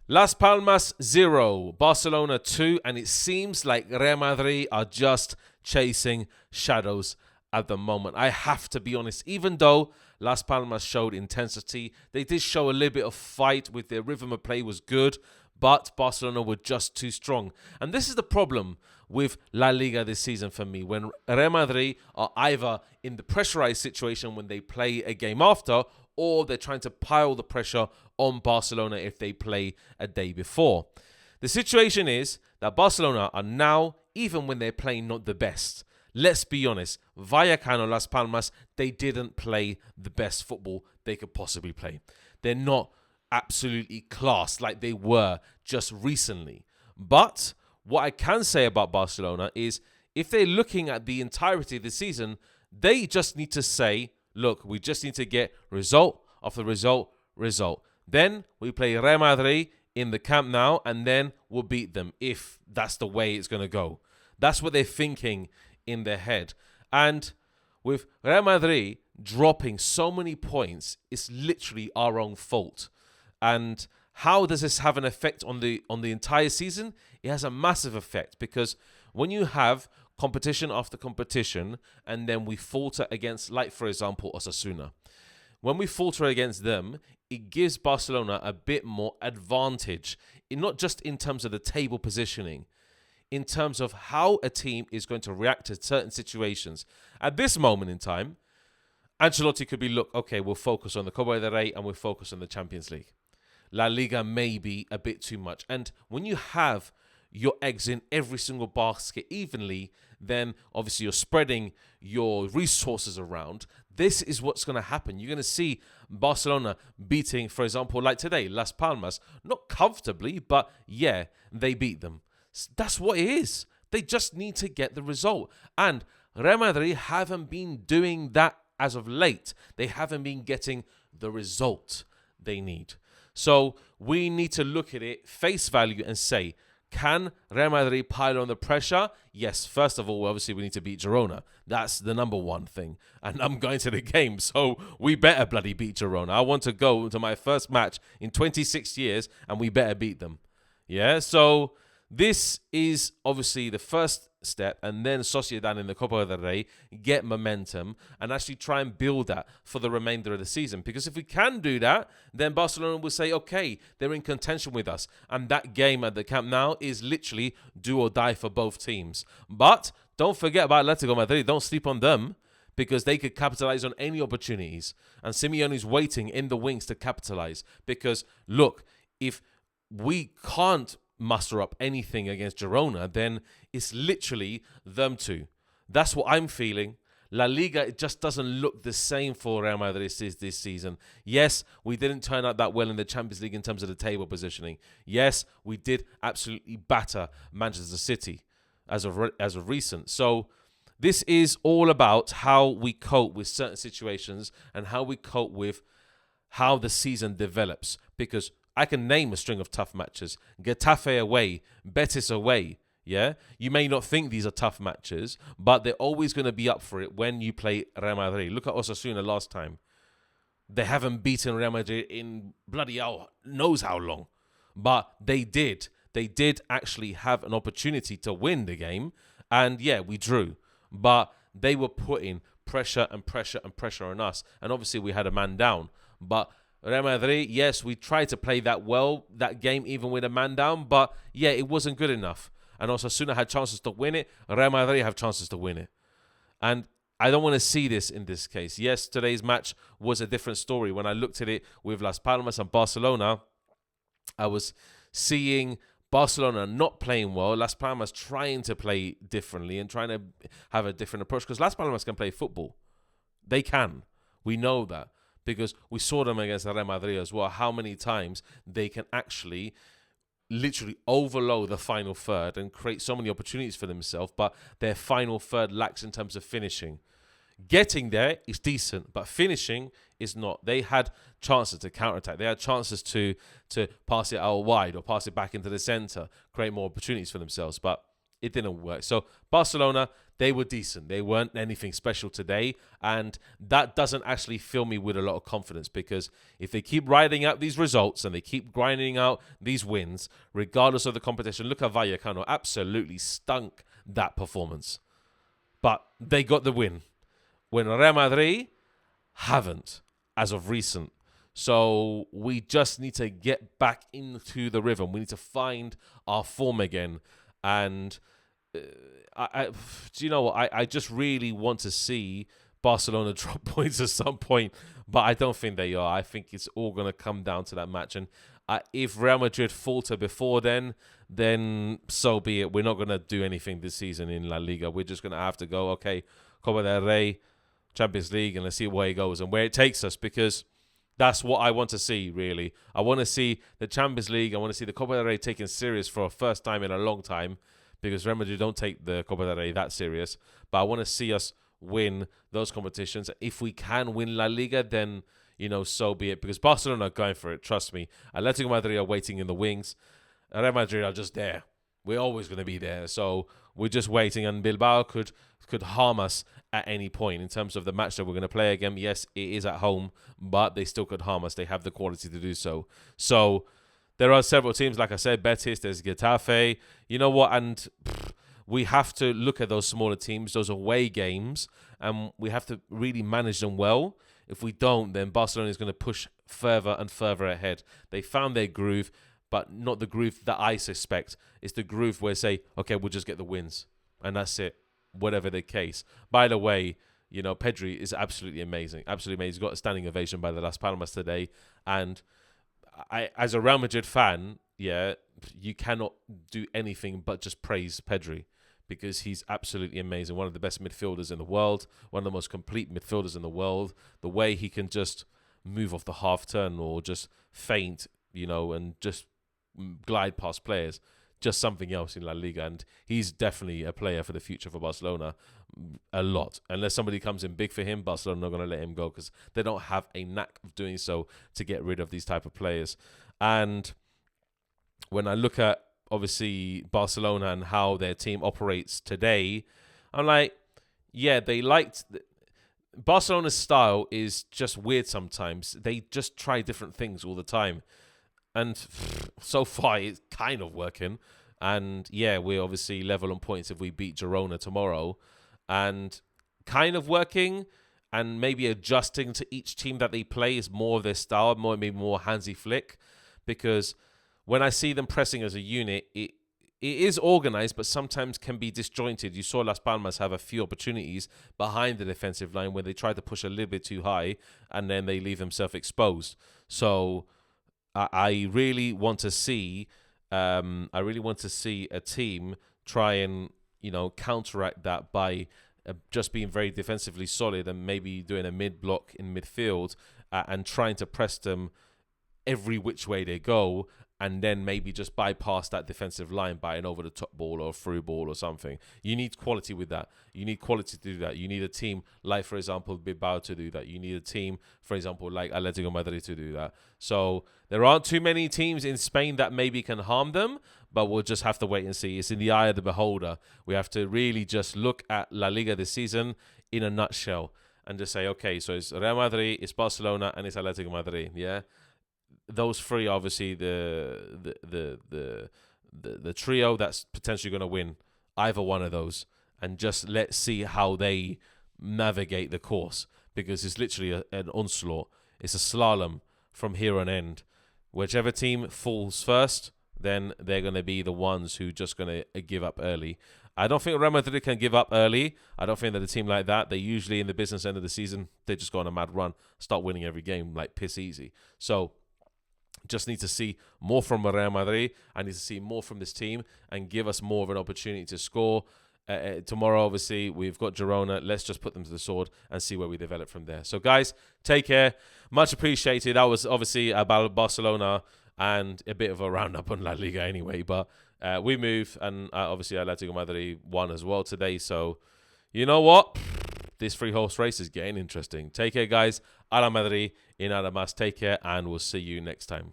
Las Palmas 0, Barcelona 2, and it seems like Real Madrid are just chasing shadows at the moment. I have to be honest, even though Las Palmas showed intensity, they did show a little bit of fight with their rhythm of play was good, but Barcelona were just too strong. And this is the problem with La Liga this season for me, when Real Madrid are either in the pressurized situation when they play a game after, or they're trying to pile the pressure on Barcelona if they play a day before. The situation is that Barcelona are now, even when they're playing not the best, let's be honest, Vallecano, Las Palmas, they didn't play the best football they could possibly play. They're not absolutely class like they were just recently. But what I can say about Barcelona is if they're looking at the entirety of the season, they just need to say, look, we just need to get result after result. Then we play Real Madrid in the Camp Nou, and then we'll beat them if that's the way it's going to go. That's what they're thinking in their head. And with Real Madrid dropping so many points, it's literally our own fault. And how does this have an effect on the entire season? It has a massive effect, because when you have competition after competition, and then we falter against, like, for example, Osasuna. When we falter against them, it gives Barcelona a bit more advantage, not just in terms of the table positioning, in terms of how a team is going to react to certain situations. At this moment in time, Ancelotti could be, look, okay, we'll focus on the Copa del Rey and we'll focus on the Champions League. La Liga may be a bit too much. And when you have your eggs in every single basket evenly, then obviously you're spreading your resources around. This is what's going to happen. You're going to see Barcelona beating, for example, like today, Las Palmas. Not comfortably, but yeah, they beat them. That's what it is. They just need to get the result. And Real Madrid haven't been doing that as of late. They haven't been getting the result they need. So we need to look at it face value and say, can Real Madrid pile on the pressure? Yes, first of all, obviously we need to beat Girona. That's the number one thing. And I'm going to the game, so we better bloody beat Girona. I want to go to my first match in 26 years, and we better beat them. Yeah, so this is obviously the first step, and then Sociedad in the Copa del Rey get momentum and actually try and build that for the remainder of the season. Because if we can do that, then Barcelona will say, okay, they're in contention with us. And that game at the Camp Nou is literally do or die for both teams. But don't forget about Atletico Madrid. Don't sleep on them, because they could capitalize on any opportunities. And Simeone's waiting in the wings to capitalize. Because, look, if we can't muster up anything against Girona, then it's literally them two. That's what I'm feeling. La Liga, it just doesn't look the same for Real Madrid this season. Yes, we didn't turn out that well in the Champions League in terms of the table positioning. Yes, we did absolutely batter Manchester City as of recent. So this is all about how we cope with certain situations and how we cope with how the season develops. Because I can name a string of tough matches. Getafe away, Betis away. Yeah, you may not think these are tough matches, but they're always going to be up for it when you play Real Madrid. Look at Osasuna last time. They haven't beaten Real Madrid in bloody hell knows how long. But they did. They did actually have an opportunity to win the game. And yeah, we drew. But they were putting pressure and pressure and pressure on us. And obviously we had a man down. But Real Madrid, yes, we tried to play that well, that game, even with a man down. But yeah, it wasn't good enough. And Osasuna had chances to win it. Real Madrid have chances to win it. And I don't want to see this in this case. Yes, today's match was a different story. When I looked at it with Las Palmas and Barcelona, I was seeing Barcelona not playing well. Las Palmas trying to play differently and trying to have a different approach. Because Las Palmas can play football. They can. We know that. Because we saw them against Real Madrid as well, how many times they can actually literally overload the final third and create so many opportunities for themselves, but their final third lacks in terms of finishing. Getting there is decent, but finishing is not. They had chances to counterattack. They had chances to pass it out wide or pass it back into the centre, create more opportunities for themselves, but it didn't work. So Barcelona, they were decent. They weren't anything special today. And that doesn't actually fill me with a lot of confidence, because if they keep riding out these results and they keep grinding out these wins, regardless of the competition, look at Vallecano, absolutely stunk that performance. But they got the win. When Real Madrid haven't, as of recent. So we just need to get back into the rhythm. We need to find our form again. And do you know what? I just really want to see Barcelona drop points at some point, but I don't think they are. I think it's all going to come down to that match. And if Real Madrid falter before then so be it. We're not going to do anything this season in La Liga. We're just going to have to go, okay, Copa del Rey, Champions League, and let's see where it goes and where it takes us, because that's what I want to see, really. I want to see the Champions League. I want to see the Copa del Rey taken serious for a first time in a long time, because Real Madrid don't take the Copa del Rey that serious. But I want to see us win those competitions. If we can win La Liga, then, so be it, because Barcelona are going for it. Trust me. Atletico Madrid are waiting in the wings. Real Madrid are just there. We're always going to be there. So we're just waiting, and Bilbao could harm us at any point in terms of the match that we're going to play again. Yes, it is at home, but they still could harm us. They have the quality to do so. So there are several teams, like I said, Betis, there's Getafe. You know what? And we have to look at those smaller teams, those away games, and we have to really manage them well. If we don't, then Barcelona is going to push further and further ahead. They found their groove, but not the groove that I suspect. It's the groove where say, okay, we'll just get the wins, and that's it, whatever the case. By the way, Pedri is absolutely amazing. Absolutely amazing. He's got a standing ovation by the Las Palmas today. And I, as a Real Madrid fan, you cannot do anything but just praise Pedri, because he's absolutely amazing. One of the best midfielders in the world. One of the most complete midfielders in the world. The way he can just move off the half turn or just feint, and just glide past players. Just something else in La Liga, and he's definitely a player for the future for Barcelona. A lot. Unless somebody comes in big for him, Barcelona are not going to let him go, because they don't have a knack of doing so to get rid of these type of players. And when I look at, obviously, Barcelona and how their team operates today, I'm like, Barcelona's style is just weird sometimes. They just try different things all the time. And so far, it's kind of working. And, we're obviously level on points if we beat Girona tomorrow. And kind of working, and maybe adjusting to each team that they play is more of their style, maybe more Hansi Flick. Because when I see them pressing as a unit, it is organized, but sometimes can be disjointed. You saw Las Palmas have a few opportunities behind the defensive line where they try to push a little bit too high, and then they leave themselves exposed. So I really want to see a team try and counteract that by just being very defensively solid, and maybe doing a mid block in midfield and trying to press them every which way they go, and then maybe just bypass that defensive line by an over-the-top ball or a through ball or something. You need quality with that. You need quality to do that. You need a team like, for example, Bilbao to do that. You need a team, for example, like Atletico Madrid to do that. So there aren't too many teams in Spain that maybe can harm them, but we'll just have to wait and see. It's in the eye of the beholder. We have to really just look at La Liga this season in a nutshell and just say, okay, so it's Real Madrid, it's Barcelona, and it's Atletico Madrid, yeah? Those three, obviously, the trio that's potentially going to win either one of those, and just let's see how they navigate the course, because it's literally an onslaught. It's a slalom from here on end. Whichever team falls first, then they're going to be the ones who just going to give up early. I don't think Real Madrid can give up early. I don't think that a team like that, they usually in the business end of the season, they just go on a mad run, start winning every game like piss easy. So just need to see more from Real Madrid. I need to see more from this team and give us more of an opportunity to score. Tomorrow, obviously, we've got Girona. Let's just put them to the sword and see where we develop from there. So, guys, take care. Much appreciated. That was obviously about Barcelona and a bit of a roundup on La Liga anyway. But we move, and obviously Atletico Madrid won as well today. So, you know what? This three-horse race is getting interesting. Take care, guys. A la Madrid, in nada más. Take care, and we'll see you next time.